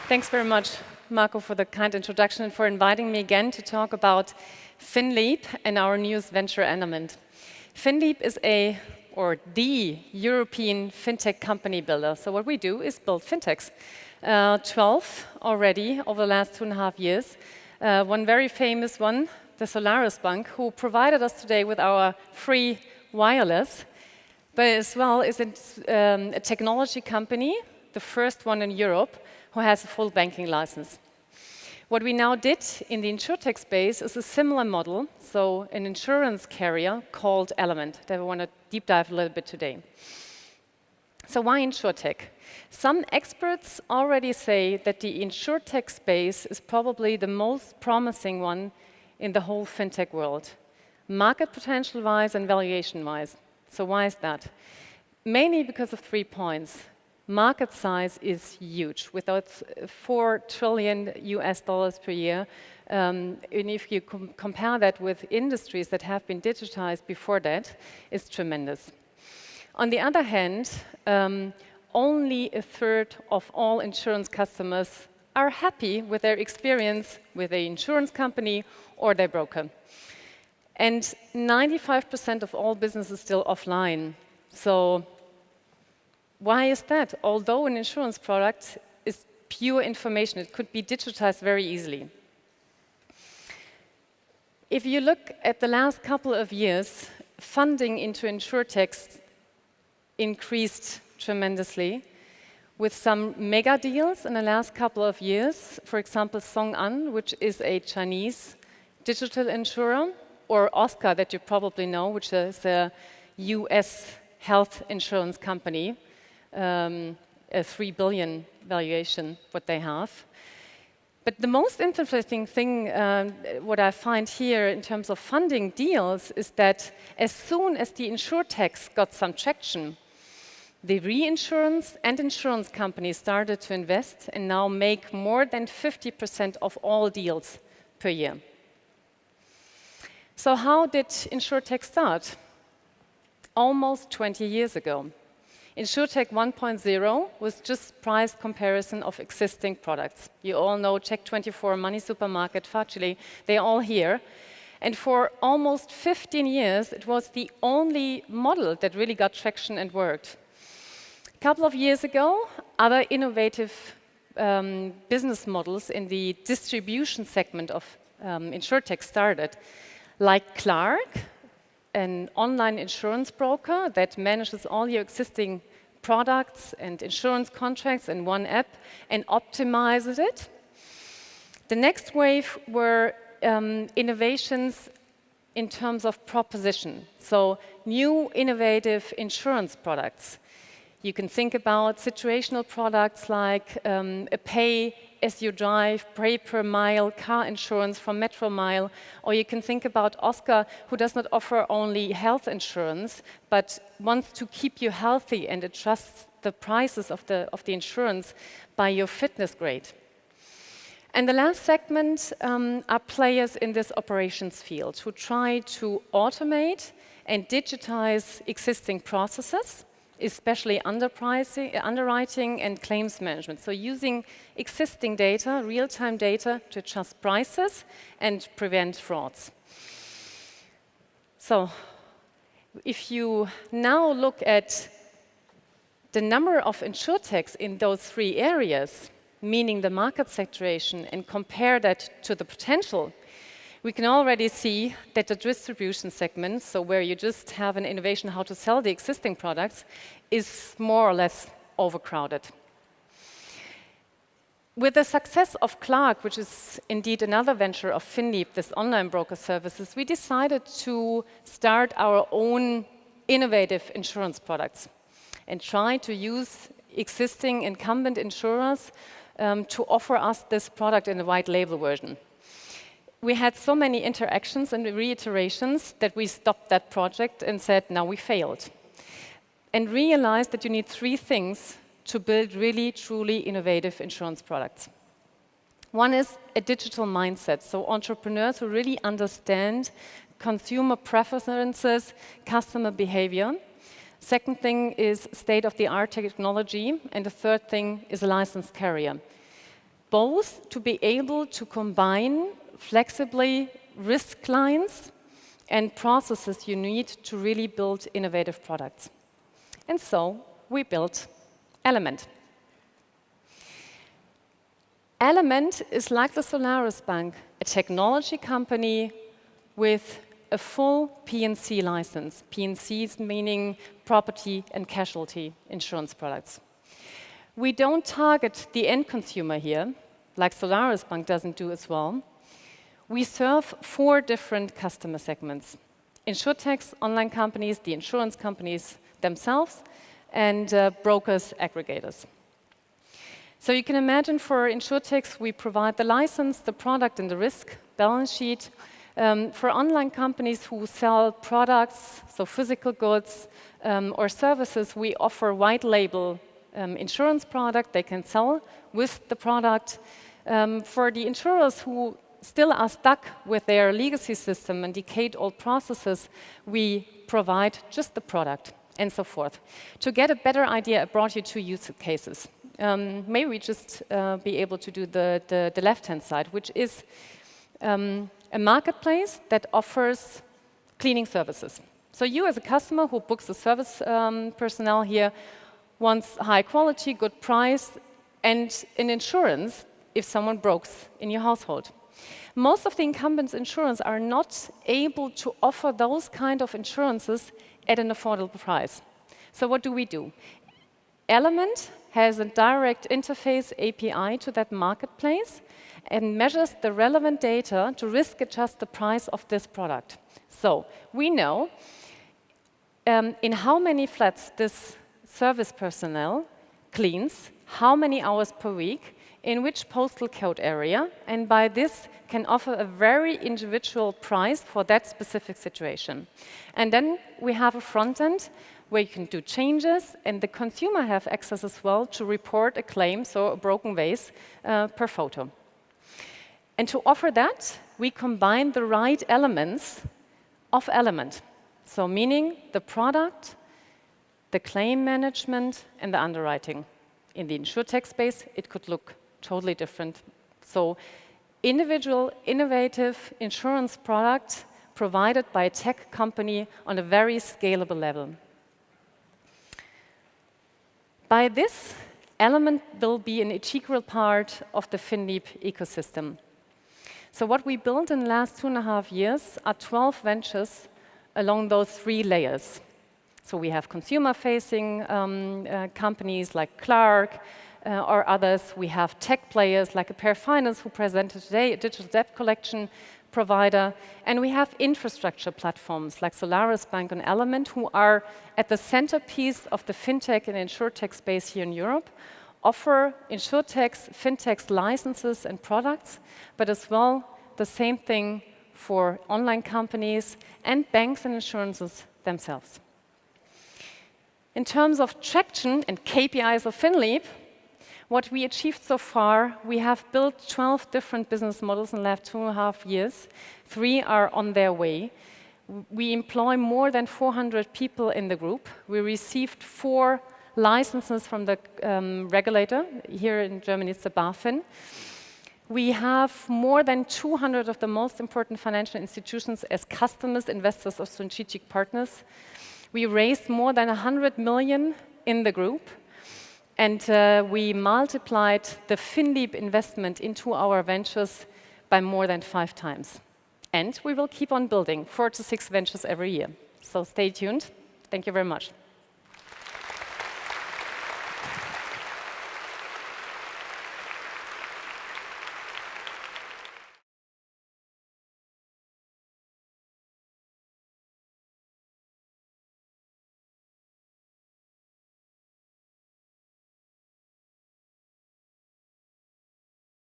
Thanks very much, Marco, for the kind introduction and for inviting me again to talk about Finleap and our newest venture element. Finleap is the European fintech company builder. So what we do is build fintechs. 12 already over the last 2.5 years. One very famous one, the Solaris Bank, who provided us today with our free wireless, but as well is a technology company, the first one in Europe, who has a full banking license. What we now did in the insurtech space is a similar model, so an insurance carrier called Element, that we want to deep dive a little bit today. So why insurtech? Some experts already say that the insurtech space is probably the most promising one in the whole fintech world, market potential-wise and valuation-wise. So why is that? Mainly because of 3 points. Market size is huge, with $4 trillion per year. And if you compare that with industries that have been digitized before that, it's tremendous. On the other hand, only a third of all insurance customers are happy with their experience with the insurance company or their broker. And 95% of all business is still offline. So why is that? Although an insurance product is pure information, it could be digitized very easily. If you look at the last couple of years, funding into insurtechs increased tremendously with some mega deals in the last couple of years. For example, Song-An, which is a Chinese digital insurer, or Oscar, that you probably know, which is a US health insurance company. A $3 billion valuation, what they have. But the most interesting thing, what I find here in terms of funding deals, is that as soon as the insurtechs got some traction, the reinsurance and insurance companies started to invest and now make more than 50% of all deals per year. So how did insurtech start? Almost 20 years ago. Insurtech 1.0 was just price comparison of existing products. You all know Check24, Money Supermarket, Facile, they're all here. And for almost 15 years, it was the only model that really got traction and worked. A couple of years ago, other innovative business models in the distribution segment of insurtech started, like Clark, an online insurance broker that manages all your existing products and insurance contracts in one app and optimizes it. The next wave were innovations in terms of proposition, so new innovative insurance products. You can think about situational products like a pay as you drive, pay per mile, car insurance from Metro Mile, or you can think about Oscar, who does not offer only health insurance, but wants to keep you healthy and adjusts the prices of the insurance by your fitness grade. And the last segment are players in this operations field who try to automate and digitize existing processes, especially underwriting and claims management. So using existing data, real-time data, to adjust prices and prevent frauds. So if you now look at the number of insurtechs in those 3 areas, meaning the market saturation, and compare that to the potential, we can already see that the distribution segment, so where you just have an innovation how to sell the existing products, is more or less overcrowded. With the success of Clark, which is indeed another venture of Finleap, this online broker services, we decided to start our own innovative insurance products and try to use existing incumbent insurers to offer us this product in a white label version. We had so many interactions and reiterations that we stopped that project and said, now we failed. And realized that you need 3 things to build really, truly innovative insurance products. One is a digital mindset, so entrepreneurs who really understand consumer preferences, customer behavior. Second thing is state-of-the-art technology, and the third thing is a licensed carrier. both to be able to combine flexibly risk lines and processes you need to really build innovative products. And so we built Element. Element is like the Solaris Bank, a technology company with a full P&C license. P&Cs meaning property and casualty insurance products. We don't target the end consumer here, like Solaris Bank doesn't do as well. We serve 4 different customer segments: insurtechs, online companies, the insurance companies themselves, and brokers, aggregators. So you can imagine for insurtechs, we provide the license, the product, and the risk balance sheet. For online companies who sell products, so physical goods or services, we offer white label insurance product they can sell with the product. For the insurers who still are stuck with their legacy system and decade-old processes, we provide just the product and so forth. To get a better idea, I brought you 2 use cases. Maybe we just be able to do the left-hand side, which is a marketplace that offers cleaning services. So you as a customer who books a service personnel here wants high quality, good price, and an insurance if someone breaks in your household. Most of the incumbents insurance are not able to offer those kind of insurances at an affordable price. So what do? Element has a direct interface API to that marketplace and measures the relevant data to risk adjust the price of this product. So we know in how many flats this service personnel cleans, how many hours per week, in which postal code area, and by this can offer a very individual price for that specific situation. And then we have a front end where you can do changes, and the consumer have access as well to report a claim, so a broken vase per photo. And to offer that, we combine the right elements of Element. So meaning the product, the claim management, and the underwriting. In the insurtech space, it could look totally different. So individual, innovative insurance product provided by a tech company on a very scalable level. By this, Element will be an integral part of the Finleap ecosystem. So what we built in the last 2.5 years are 12 ventures along those 3 layers. So we have consumer-facing companies like Clark or others. We have tech players like a Pair Finance who presented today, a digital debt collection provider. And we have infrastructure platforms like Solaris Bank and Element who are at the centerpiece of the fintech and insurtech space here in Europe, offer insurtechs, fintechs licenses and products, but as well the same thing for online companies and banks and insurances themselves. In terms of traction and KPIs of Finleap, what we achieved so far, we have built 12 different business models in the last 2.5 years. 3 are on their way. We employ more than 400 people in the group. We received 4 licenses from the regulator. Here in Germany, it's the BaFin. We have more than 200 of the most important financial institutions as customers, investors, or strategic partners. We raised more than 100 million in the group, and we multiplied the Finleap investment into our ventures by more than 5 times. And we will keep on building 4 to 6 ventures every year. So stay tuned. Thank you very much.